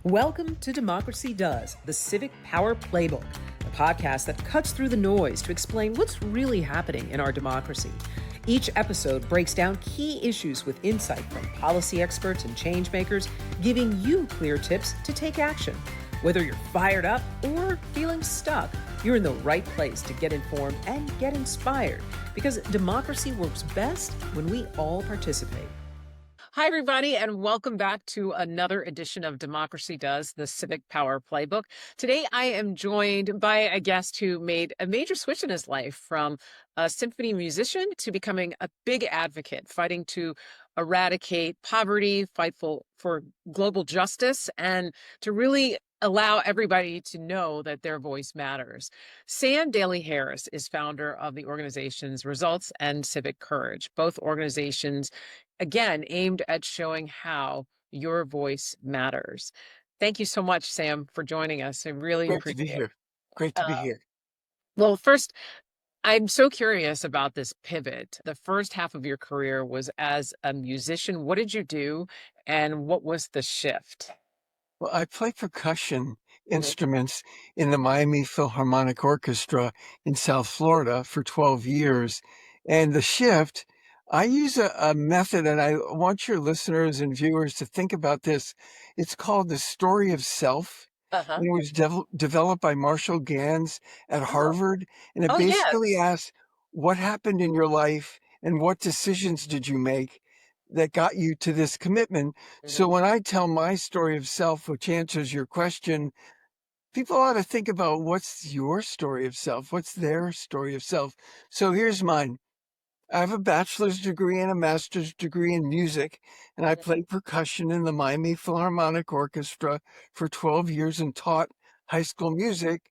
Welcome to Democracy Does, the Civic Power Playbook, a podcast that cuts through the noise to explain what's really happening in our democracy. Each episode breaks down key issues with insight from policy experts and change makers, giving you clear tips to take action. Whether you're fired up or feeling stuck, you're in the right place to get informed and get inspired, because democracy works best when we all participate. Hi, everybody, and welcome back to another edition of Democracy Does, the Civic Power Playbook. Today, I am joined by a guest who made a major switch in his life from a symphony musician to becoming a big advocate, fighting to eradicate poverty, fight for global justice, and to really allow everybody to know that their voice matters. Sam Daley-Harris is founder of the organizations RESULTS and Civic Courage, both organizations, again, aimed at showing how your voice matters. Thank you so much, Sam, for joining us. I really appreciate it. Great to be here. Well, first, I'm so curious about this pivot. The first half of your career was as a musician. What did you do, and what was the shift? Well, I play percussion instruments in the Miami Philharmonic Orchestra in South Florida for 12 years. And the shift, I use a method, and I want your listeners and viewers to think about this. It's called the story of self. Uh-huh. And it was developed by Marshall Gans at Harvard. And it basically asks, what happened in your life and what decisions did you make that got you to this commitment? So when I tell my story of self, which answers your question, people ought to think about, what's your story of self? What's their story of self? So here's mine. I have a bachelor's degree and a master's degree in music, and I played percussion in the Miami Philharmonic Orchestra for 12 years and taught high school music.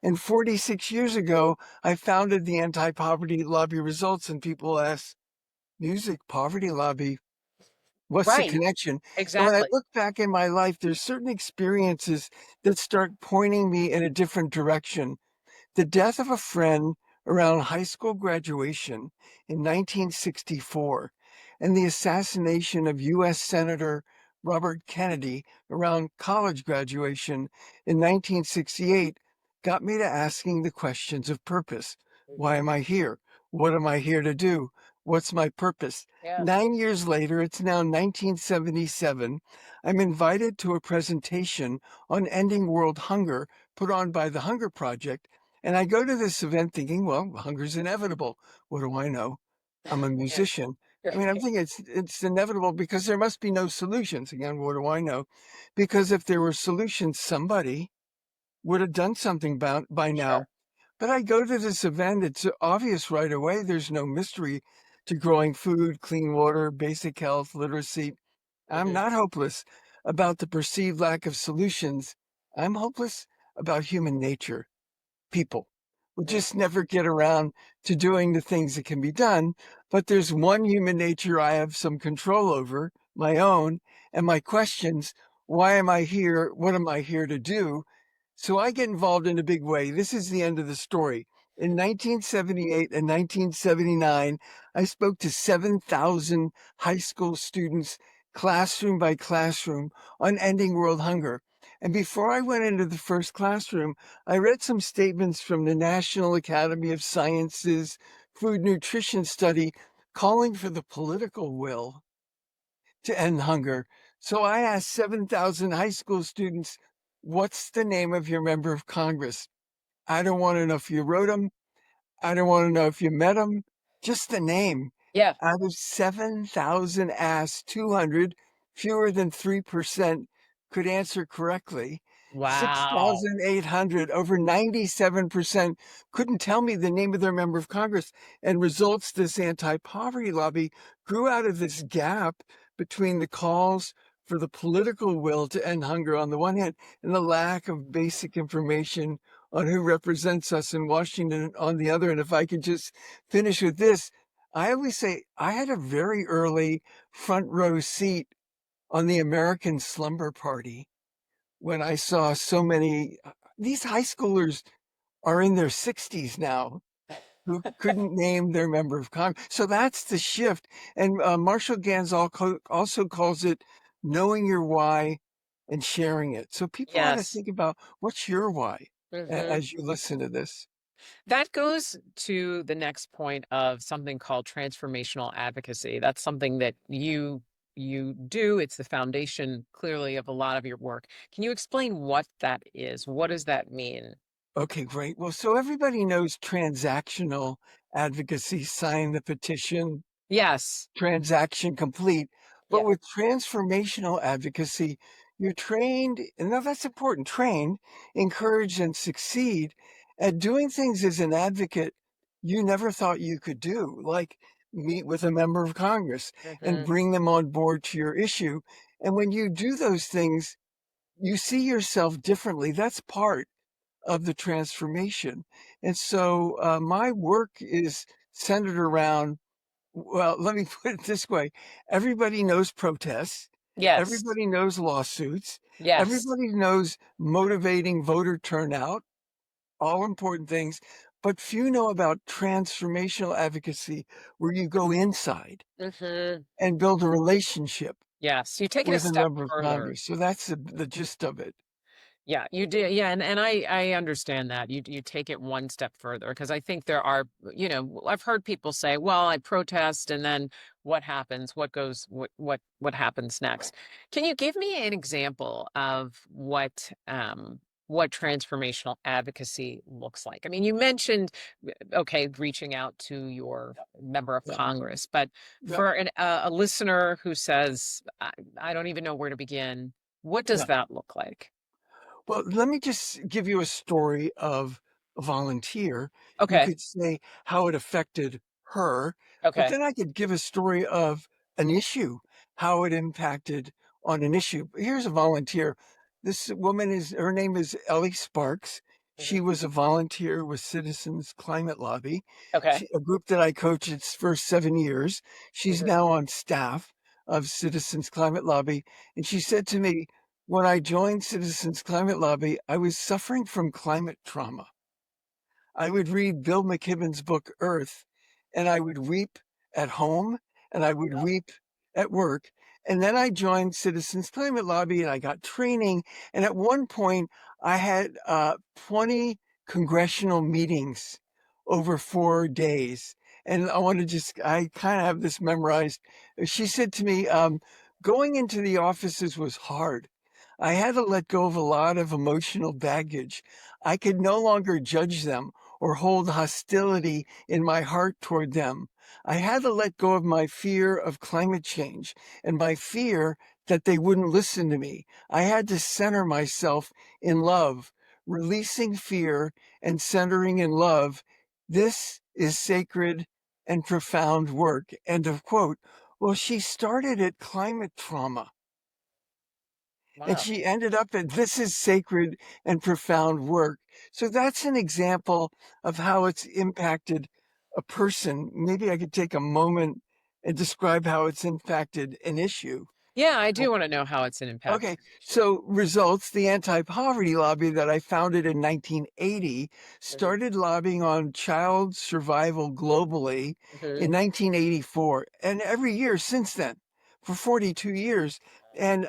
And 46 years ago, I founded the anti-poverty lobby RESULTS, and people ask, music, poverty lobby, what's the connection? Exactly. And when I look back in my life, there's certain experiences that start pointing me in a different direction. The death of a friend around high school graduation in 1964, and the assassination of U.S. Senator Robert Kennedy around college graduation in 1968 got me to asking the questions of purpose. Why am I here? What am I here to do? What's my purpose? 9 years later, it's now 1977. I'm invited to a presentation on ending world hunger put on by the Hunger Project. And I go to this event thinking, well, hunger's inevitable. What do I know? I'm a musician. I mean, I'm thinking it's inevitable because there must be no solutions. Again, what do I know? Because if there were solutions, somebody would have done something by now. But I go to this event, it's obvious right away. There's no mystery to growing food, clean water, basic health, literacy. I'm not hopeless about the perceived lack of solutions. I'm hopeless about human nature. People will just never get around to doing the things that can be done. But there's one human nature I have some control over, my own, and my questions. Why am I here? What am I here to do? So I get involved in a big way. This is the end of the story. In 1978 and 1979, I spoke to 7,000 high school students, classroom by classroom, on ending world hunger. And before I went into the first classroom, I read some statements from the National Academy of Sciences Food Nutrition Study calling for the political will to end hunger. So I asked 7,000 high school students, what's the name of your member of Congress? I don't want to know if you wrote them. I don't want to know if you met them. Just the name. Yeah. Out of 7,000 asked, 200, fewer than 3%, could answer correctly. Wow. 6,800, over 97%, couldn't tell me the name of their member of Congress. And RESULTS, this anti-poverty lobby, grew out of this gap between the calls for the political will to end hunger on the one hand and the lack of basic information on who represents us in Washington on the other. And if I could just finish with this, I always say I had a very early front row seat on the American Slumber Party when I saw so many, these high schoolers are in their 60s now who couldn't name their member of Congress. So that's the shift. And Marshall Gans also calls it knowing your why and sharing it. So people ought to Yes. think about what's your why Hmm. as you listen to this. That goes to the next point of something called transformational advocacy. That's something that you do. It's the foundation clearly of a lot of your work. Can you explain what that is? What does that mean? Okay, great. Well, so everybody knows transactional advocacy, sign the petition, Yes. transaction complete. But Yeah. with transformational advocacy, you're trained, and now that's important, trained, encouraged, and succeed at doing things as an advocate you never thought you could do, like meet with a member of Congress and Hmm. bring them on board to your issue. And when you do those things, you see yourself differently. That's part of the transformation. And so my work is centered around, well, let me put it this way. Everybody knows protests. Yes. Everybody knows lawsuits. Yes. Everybody knows motivating voter turnout, all important things. But few know about transformational advocacy, where you go inside Hmm. and build a relationship Yes. You take it a with a step member of further. Congress. So that's the gist of it. Yeah, you do. Yeah, and I understand that. You take it one step further because I think there are, I've heard people say, "Well, I protest and then what happens? What happens next?" Can you give me an example of what transformational advocacy looks like? I mean, you mentioned okay, reaching out to your member of Yeah. Congress, but Yeah. for a listener who says, I don't even know where to begin, what does Yeah. that look like? Well, let me just give you a story of a volunteer. You Okay. could say how it affected her, but Okay. then I could give a story of an issue, how it impacted on an issue. Here's a volunteer. This woman her name is Ellie Sparks. She Mhm. was a volunteer with Citizens Climate Lobby, Okay. a group that I coached its first 7 years. She's Mhm. now on staff of Citizens Climate Lobby. And she said to me, when I joined Citizens Climate Lobby, I was suffering from climate trauma. I would read Bill McKibben's book, Earth, and I would weep at home and I would weep at work. And then I joined Citizens Climate Lobby and I got training. And at one point, I had 20 congressional meetings over 4 days. And I kind of have this memorized. She said to me, going into the offices was hard. I had to let go of a lot of emotional baggage. I could no longer judge them or hold hostility in my heart toward them. I had to let go of my fear of climate change and my fear that they wouldn't listen to me. I had to center myself in love, releasing fear and centering in love. This is sacred and profound work. End of quote. Well, she started at climate trauma. And Wow. she ended up at this is sacred and profound work. So that's an example of how it's impacted a person. Maybe I could take a moment and describe how it's impacted an issue. Yeah, I do want to know how it's an impact. Okay, so Results, the anti-poverty lobby that I founded in 1980, Mhm. started lobbying on child survival globally Mhm. in 1984, and every year since then, for 42 years. And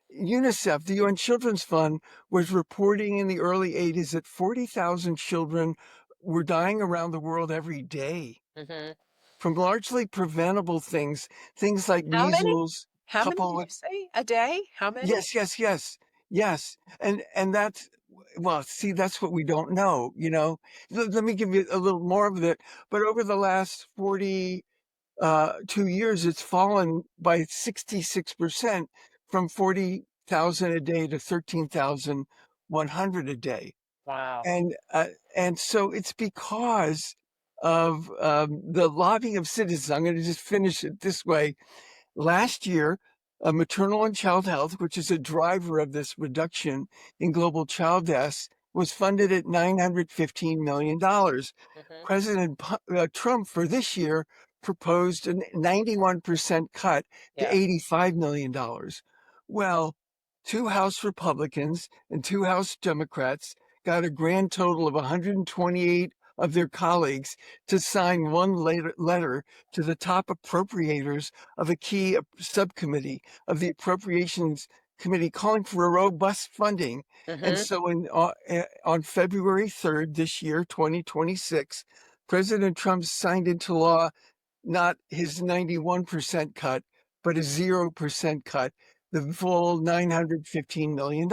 UNICEF, the UN Children's Fund, was reporting in the early 80s that 40,000 children were dying around the world every day Mhm. from largely preventable things like How many? measles, How many coupled did with you say a day? How many? yes, yes, yes, yes, and that's well, see, that's what we don't know, you know? Let me give you a little more of it, but over the last 2 years, it's fallen by 66% from 40,000 a day to 13,100 a day, Wow. and so it's because of, the lobbying of citizens. I'm gonna just finish it this way. Last year, maternal and child health, which is a driver of this reduction in global child deaths, was funded at $915 million. Mhm. President Trump for this year proposed a 91% cut to Yeah. $85 million. Well, two House Republicans and two House Democrats got a grand total of 128 of their colleagues to sign one letter to the top appropriators of a key subcommittee of the Appropriations subcommittee calling for a robust funding. And Mm-hmm. so on February 3rd this year, 2026, President Trump signed into law not his 91% cut, but a 0% cut, the full $915 million.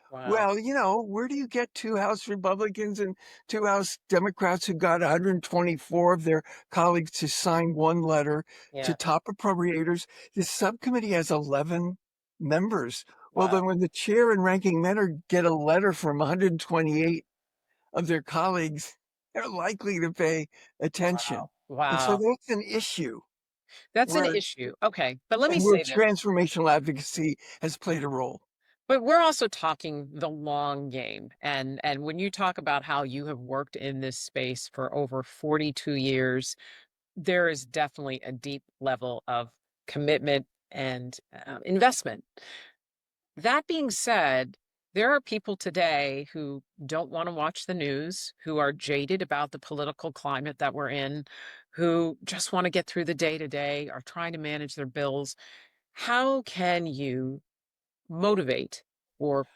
Wow. Well, where do you get two House Republicans and two House Democrats who got 124 of their colleagues to sign one letter to Yeah. top appropriators? This subcommittee has 11 members. Well, Wow. then when the chair and ranking member get a letter from 128 of their colleagues, they're likely to pay attention. Wow. And so Wow. that's an issue That's an where issue. Okay. But let me and where say this. transformational advocacy has played a role. But we're also talking the long game. And when you talk about how you have worked in this space for over 42 years, there is definitely a deep level of commitment and investment. That being said, there are people today who don't want to watch the news, who are jaded about the political climate that we're in, who just want to get through the day to day, are trying to manage their bills. How can you motivate or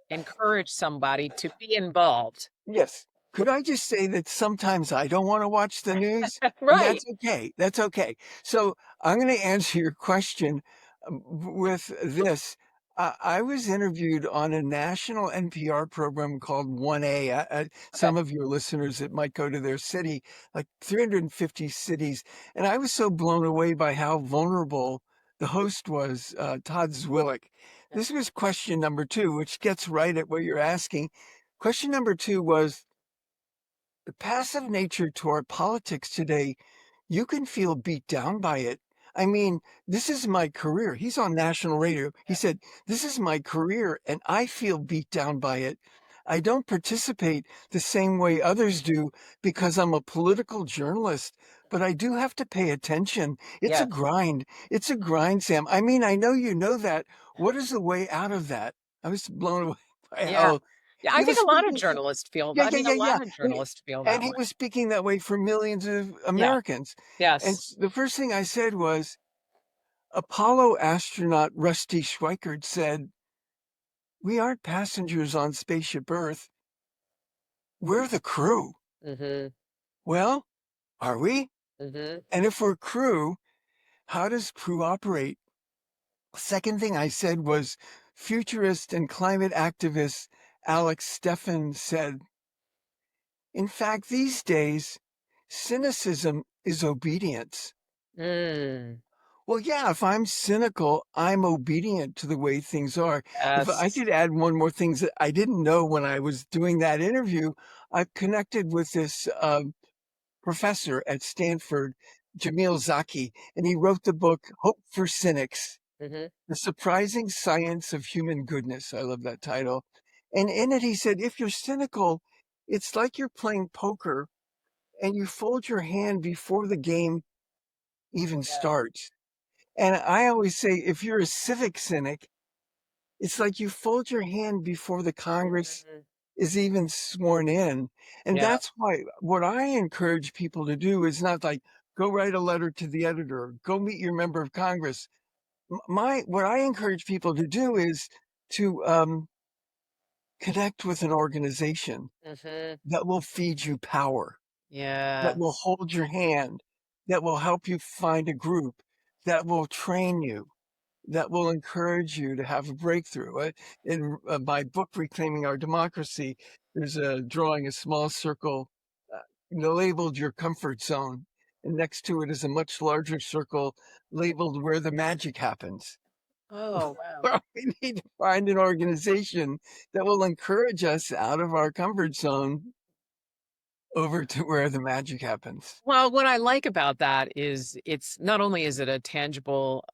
encourage somebody to be involved? Yes. Could I just say that sometimes I don't want to watch the news? And Right. that's okay. That's okay. So I'm going to answer your question with this. I was interviewed on a national NPR program called 1A. Okay. Some of your listeners that might go to their city, like 350 cities. And I was so blown away by how vulnerable the host was, Todd Zwillich. Yeah. This was question number 2, which gets right at what you're asking. Question number 2 was the passive nature to our politics today. You can feel beat down by it. I mean, this is my career. He's on national radio. He said, "This is my career, and I feel beat down by it. I don't participate the same way others do because I'm a political journalist, but I do have to pay attention. It's a Yes. grind. It's a grind, Sam. I mean, I know you know that. What is the way out of that?" I was blown away by Yeah. how Yeah. I he think was a lot of speaking. journalists feel Yeah, that. I yeah, mean, a yeah, yeah. lot of journalists feel And that he way. was speaking that way for millions of Yeah. Americans. And Yes. the first thing I said was, Apollo astronaut Rusty Schweickart said, "We aren't passengers on Spaceship Earth. We're the crew." Mm-hmm. Well, are we? Mm-hmm. And if we're crew, how does crew operate? Second thing I said was, futurist and climate activist Alex Steffen said, "In fact, these days, cynicism is obedience." Mm. Well, yeah, if I'm cynical, I'm obedient to the way things are. If I Yes. could add one more thing that I didn't know when I was doing that interview, I've connected with this professor at Stanford, Jamil Zaki, and he wrote the book Hope for Cynics: Mm-hmm. The Surprising Science of Human Goodness. I love that title. And in it, he said, if you're cynical, it's like you're playing poker and you fold your hand before the game even Yeah. starts. And I always say, if you're a civic cynic, it's like you fold your hand before the Congress Mhm. is even sworn in. And Yeah. that's why what I encourage people to do is not like, go write a letter to the editor, go meet your member of Congress. What I encourage people to do is to connect with an organization Mm-hmm. that will feed you power, that will Yes. hold your hand, that will help you find a group, that will train you, that will encourage you to have a breakthrough. In my book, Reclaiming Our Democracy, there's a drawing, a small circle uh, labeled your comfort zone. And next to it is a much larger circle labeled where the magic happens. Oh, wow. Well, we need to find an organization that will encourage us out of our comfort zone over to where the magic happens. Well, what I like about that is it's not only is it a tangible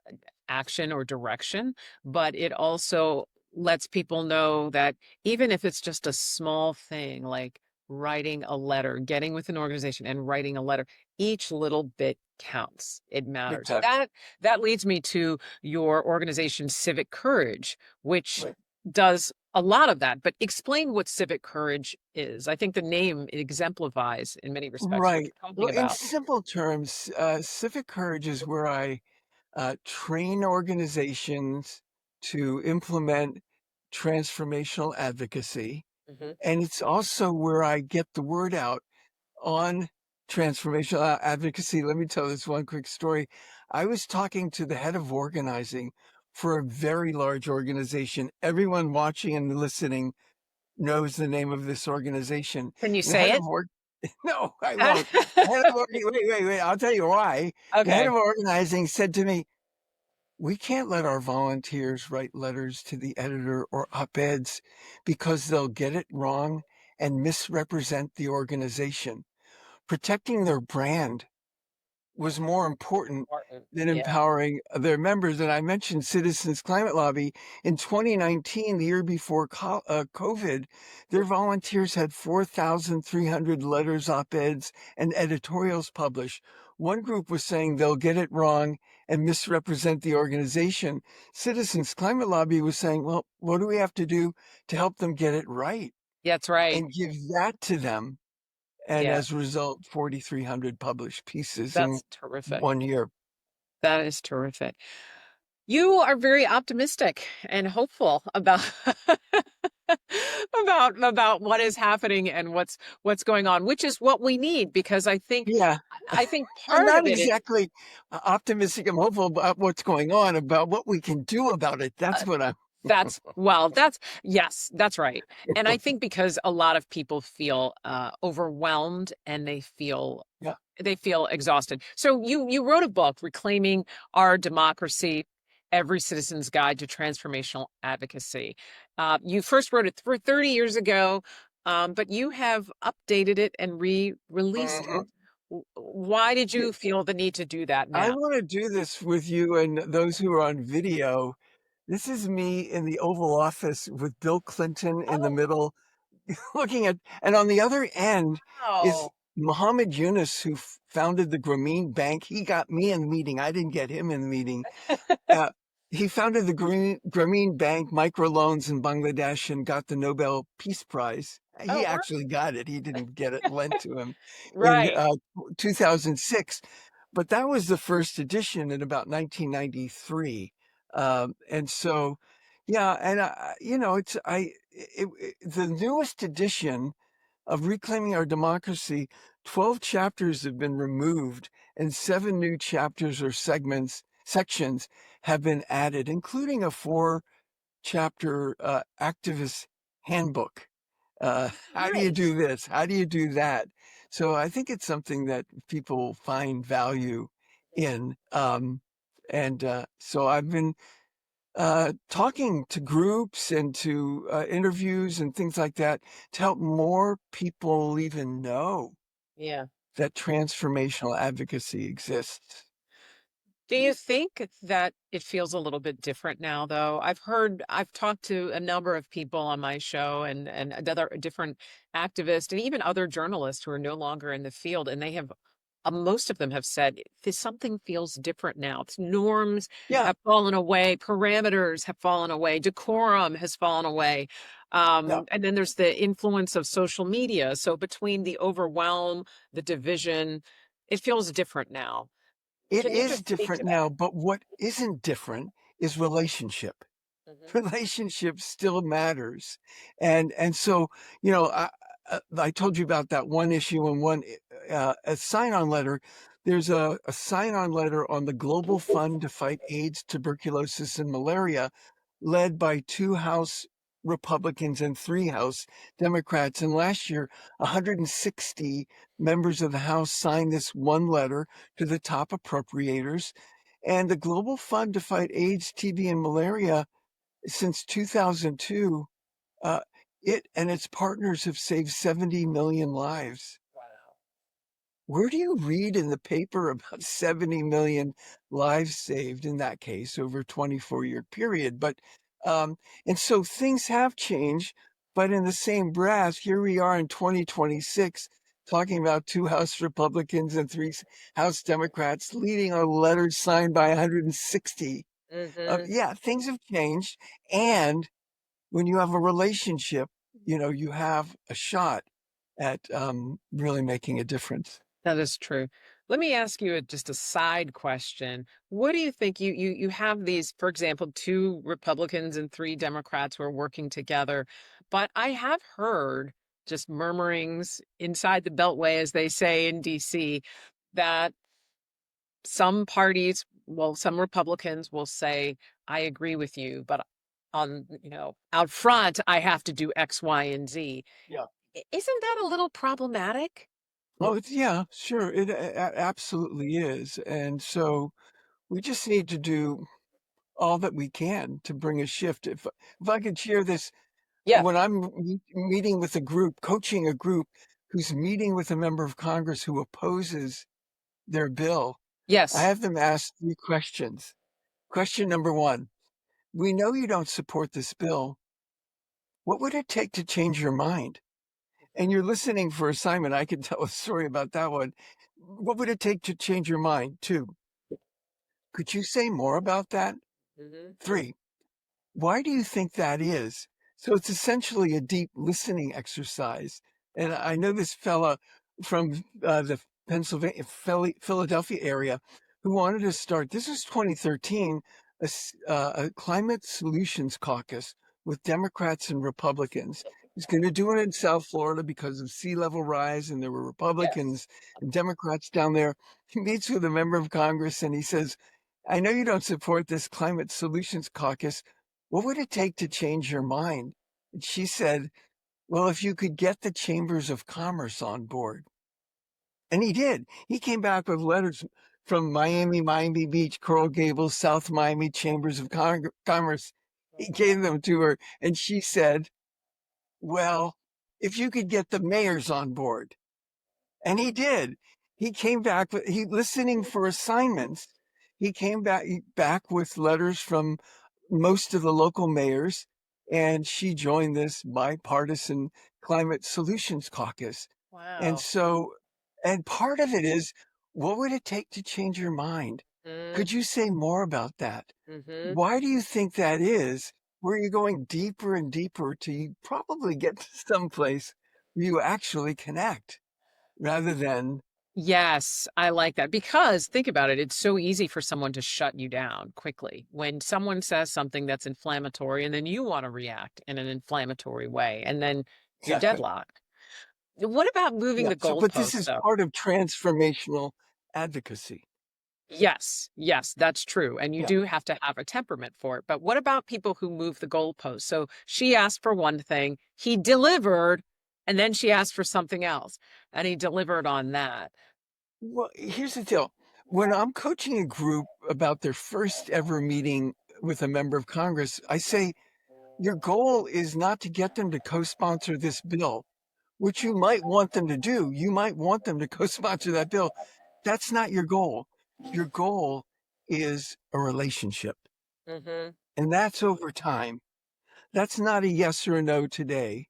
action or direction, but it also lets people know that even if it's just a small thing like writing a letter, getting with an organization and writing a letter, each little bit counts. It Big matters. time. That leads me to your organization Civic Courage, which Right. does a lot of that. But explain what Civic Courage is. I think the name exemplifies in many respects what Right. you're talking Well, in about. simple terms, civic courage is where I train organizations to implement transformational advocacy. Hmm. And it's also where I get the word out on transformational advocacy. Let me tell this one quick story. I was talking to the head of organizing for a very large organization. Everyone watching and listening knows the name of this organization. Can you The head say of it? no, I won't. The head of wait. I'll tell you why. The head of Okay. organizing said to me, "We can't let our volunteers write letters to the editor or op-eds because they'll get it wrong and misrepresent the organization. Protecting their brand was more important Important. than Yeah. empowering their members." And I mentioned Citizens Climate Lobby. In 2019, the year before COVID, their volunteers had 4,300 letters, op-eds, and editorials published. One group was saying they'll get it wrong and misrepresent the organization. Citizens Climate Lobby was saying, well, what do we have to do to help them get it right? That's right. And give that to them. And Yeah. as a result, 4,300 published pieces in That's terrific. 1 year. That is terrific. You are very optimistic and hopeful about about what is happening and what's going on, which is what we need because Yeah, I think I'm part not of it is exactly optimistic. I'm hopeful about what's going on, about what we can do about it. That's what I'm. that's yes, that's right. And I think because a lot of people feel overwhelmed and Yeah. they feel exhausted. So you wrote a book, Reclaiming Our Democracy: Every Citizen's Guide to Transformational Advocacy. You first wrote it for 30 years ago, but you have updated it and re-released it. Mhm. Why did Yeah, you feel the need to do that I now? want to do this with you and those who are on video. This is me in the Oval Office with Bill Clinton in the Oh, middle, looking at, and on the other end is wow. Muhammad Yunus, who founded the Grameen Bank. He got me in the meeting. I didn't get him in the meeting. Uh, he founded the Grameen Bank microloans in Bangladesh and got the Nobel Peace Prize. Oh, He wow. actually got it. He didn't get it lent to him in Right. 2006. But that was the first edition in about 1993. And so, yeah, and the newest edition of Reclaiming Our Democracy, 12 chapters have been removed and 7 new chapters or sections have been added, including a 4-chapter activist handbook. How do you Nice. do this? How do you do that? So I think it's something that people find value in. So I've been talking to groups and to interviews and things like that to help more people even know Yeah. that transformational advocacy exists. Do you think that it feels a little bit different now, though? I've talked to a number of people on my show and other different activists and even other journalists who are no longer in the field, and they have most of them have said this something feels different now. Norms Yeah, have fallen away, parameters have fallen away, decorum has fallen away. yeah. And then there's the influence of social media. So between the overwhelm, the division, it feels different now. It Can you is just speak to different that? now, but what isn't different is relationship. Mhm. Relationship still matters. And so, I told you about that one issue and a sign-on letter. There's a sign-on letter on the Global Fund to Fight AIDS, Tuberculosis, and Malaria, led by 2 House Republicans and 3 House Democrats. And last year, 160 members of the House signed this one letter to the top appropriators. And the Global Fund to Fight AIDS, TB, and Malaria, since 2002, uh, it and its partners have saved 70 million lives. Wow. Where do you read in the paper about 70 million lives saved in that case over a 24-year period? Um, and so things have changed, but in the same breath, here we are in 2026 talking about 2 House Republicans and 3 House Democrats leading a letter signed by 160. Mhm. Yeah, things have changed. And when you have a relationship, you have a shot at really making a difference. That is true. Let me ask you just a side question. What do you think you have these, for example, two Republicans and three Democrats who are working together, but I have heard just murmurings inside the Beltway, as they say in DC, that some parties, well, some Republicans will say, I agree with you, but out front, I have to do X, Y, and Z. Yeah. Isn't that a little problematic? Oh, yeah, sure. It absolutely is. And so we just need to do all that we can to bring a shift. If I could share this, Yeah. when I'm meeting with a group, coaching a group who's meeting with a member of Congress who opposes their bill, I Yes. have them ask 3 questions. Question number 1, we know you don't support this bill. What would it take to change your mind? And you're listening for assignment. I could tell a story about that one. What would it take to change your mind? 2, could you say more about that? Mhm. 3, why do you think that is? So it's essentially a deep listening exercise. And I know this fella from the Philadelphia area who wanted to start, this was 2013, a climate solutions caucus with Democrats and Republicans. He's going to do it in South Florida because of sea level rise, and there were Yes. Republicans and Democrats down there. He meets with a member of Congress and he says, I know you don't support this climate solutions caucus. What would it take to change your mind? And she said, well, if you could get the chambers of commerce on board. And he did. He came back with letters from Miami Beach, Coral Gables, South Miami chambers of commerce. He gave them to her. And she said, well, if you could get the mayors on board. And he did. He came back with he listening for assignments. He came back with letters from most of the local mayors, and she joined this bipartisan climate solutions caucus. And Wow. so, and part of it is, what would it take to change your mind? Mm, Could you say more about that? mhm. Why do you think that is? Where you're going deeper and deeper till you probably get to someplace where you actually connect rather than Yes, I like that because think about it. It's so easy for someone to shut you down quickly when someone says something that's inflammatory and then you want to react in an inflammatory way and then you're exactly. deadlocked. What about moving Yeah. the So, but this goalposts is though? part of transformational advocacy. Yes, yes, that's true. And you Yeah. do have to have a temperament for it. But what about people who move the goalposts? So she asked for one thing, he delivered, and then she asked for something else, and he delivered on that. Well, here's the deal. When I'm coaching a group about their first ever meeting with a member of Congress, I say, your goal is not to get them to co sponsor this bill, which you might want them to do. You might want them to co sponsor that bill. That's not your goal. Your goal is a relationship, Hmm. and that's over time. That's not a yes or a no today.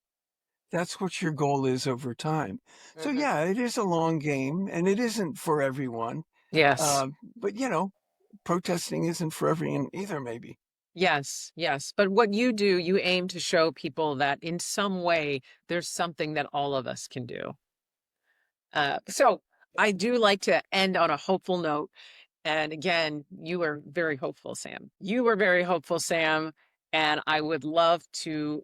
That's what your goal is over time. So, Hmm. yeah, it is a long game and it isn't for everyone. Yes. But, protesting isn't for everyone either, maybe. Yes, yes. But what you do, you aim to show people that in some way there's something that all of us can do. So I do like to end on a hopeful note. And again, you were very hopeful, Sam. You were very hopeful, Sam. And I would love to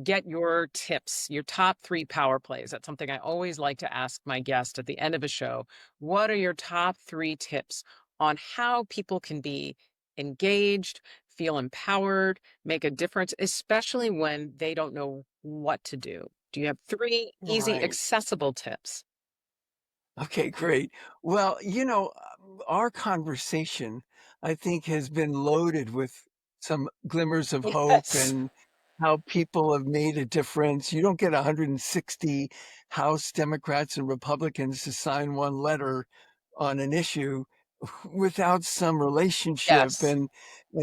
get your tips, your top three power plays. That's something I always like to ask my guest at the end of a show. What are your top three tips on how people can be engaged, feel empowered, make a difference, especially when they don't know what to do? Do you have three easy, Right. accessible tips? Okay, great. Well, our conversation, I think, has been loaded with some glimmers of hope Yes. and how people have made a difference. You don't get 160 House Democrats and Republicans to sign one letter on an issue without some relationship Yes. and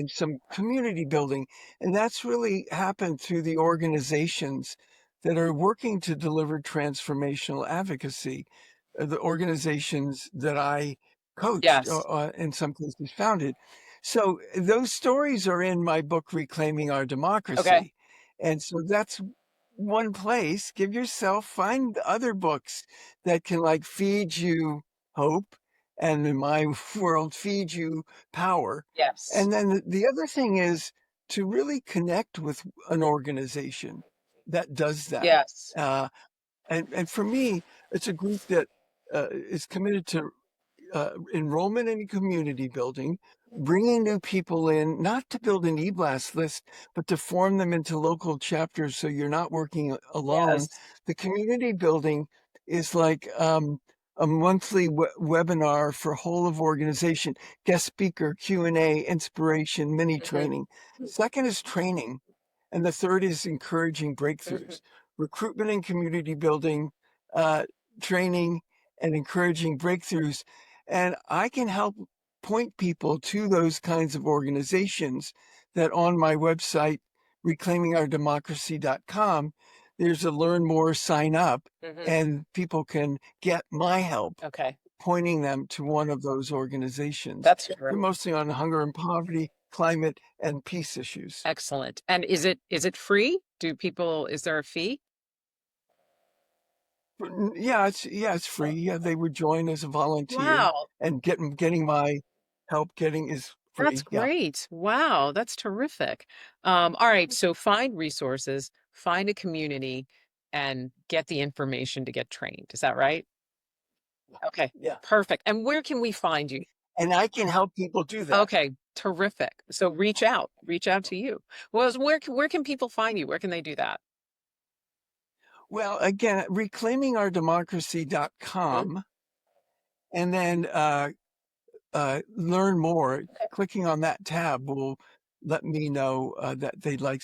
some community building. And that's really happened through the organizations that are working to deliver transformational advocacy, the organizations that I coached, Yes. in some cases founded. So those stories are in my book, Reclaiming Our Okay. Democracy. And so that's one place. Find other books that can like feed you hope and in my world, feed you power. Yes. And then the other thing is to really connect with an organization that does that. Yes. And for me, it's a group that is committed to enrollment and community building, bringing new people in, not to build an e-blast list, but to form them into local chapters so you're not working alone. Yes. The community building is like a monthly webinar for whole of organization, guest speaker, Q&A, inspiration, mini training. Second is training. And the third is encouraging breakthroughs, recruitment and community building, training and encouraging breakthroughs. And I can help point people to those kinds of organizations that on my website, reclaimingourdemocracy.com, there's a learn more, sign up, and people can get my help Okay. pointing them to one of those organizations. That's They're great. mostly on hunger and poverty, climate, and peace issues. Excellent. And is it free? Is there a fee? Yeah, it's free. Yeah, they would join as a volunteer, Wow. and getting my help is free. That's Yeah. great. Wow, that's terrific. All right, so find resources, find a community, and get the information to get trained. Is that right? Okay, Yeah. perfect. And where can we find you? And I can help people do that. Okay, terrific. So reach out to you. Well, where can people find you? Where can they do that? Well, again, reclaimingourdemocracy.com, and then learn more. Clicking on that tab will let me know that they'd like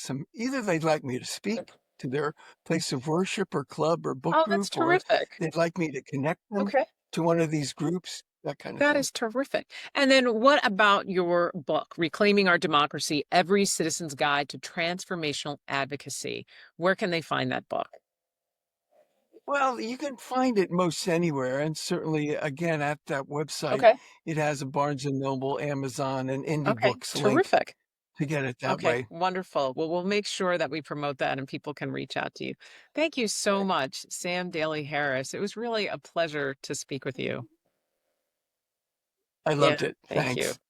me to speak to their place of worship or club or book Oh, group, that's or terrific. they'd like me to connect them Okay. to one of these groups, that kind of That thing. is terrific. And then what about your book, Reclaiming Our Democracy, Every Citizen's Guide to Transformational Advocacy? Where can they find that book? Well, you can find it most anywhere, and certainly, again, at that website, Okay. it has a Barnes & Noble, Amazon, and Indie Okay. Books link Terrific. to get it that Okay. way. Wonderful. Well, we'll make sure that we promote that and people can reach out to you. Thank you so much, Sam Daley-Harris. It was really a pleasure to speak with you. I loved it. Thank you. Thanks.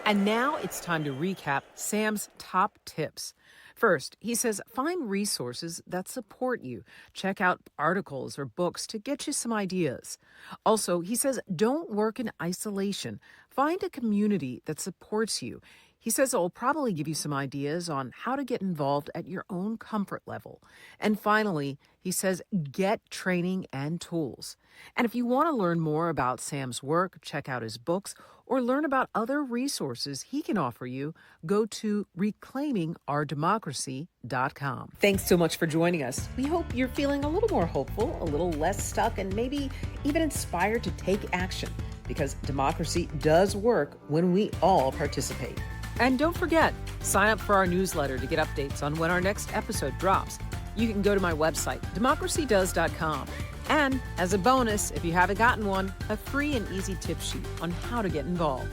And now it's time to recap Sam's top tips. First, he says find resources that support you. Check out articles or books to get you some ideas. Also, he says don't work in isolation. Find a community that supports you. He says it will probably give you some ideas on how to get involved at your own comfort level. And finally, he says get training and tools. And if you want to learn more about Sam's work, check out his books, or learn about other resources he can offer you, go to reclaimingourdemocracy.com. Thanks so much for joining us. We hope you're feeling a little more hopeful, a little less stuck, and maybe even inspired to take action, because democracy does work when we all participate. And don't forget, sign up for our newsletter to get updates on when our next episode drops. You can go to my website, democracydoes.com. And as a bonus, if you haven't gotten one, a free and easy tip sheet on how to get involved.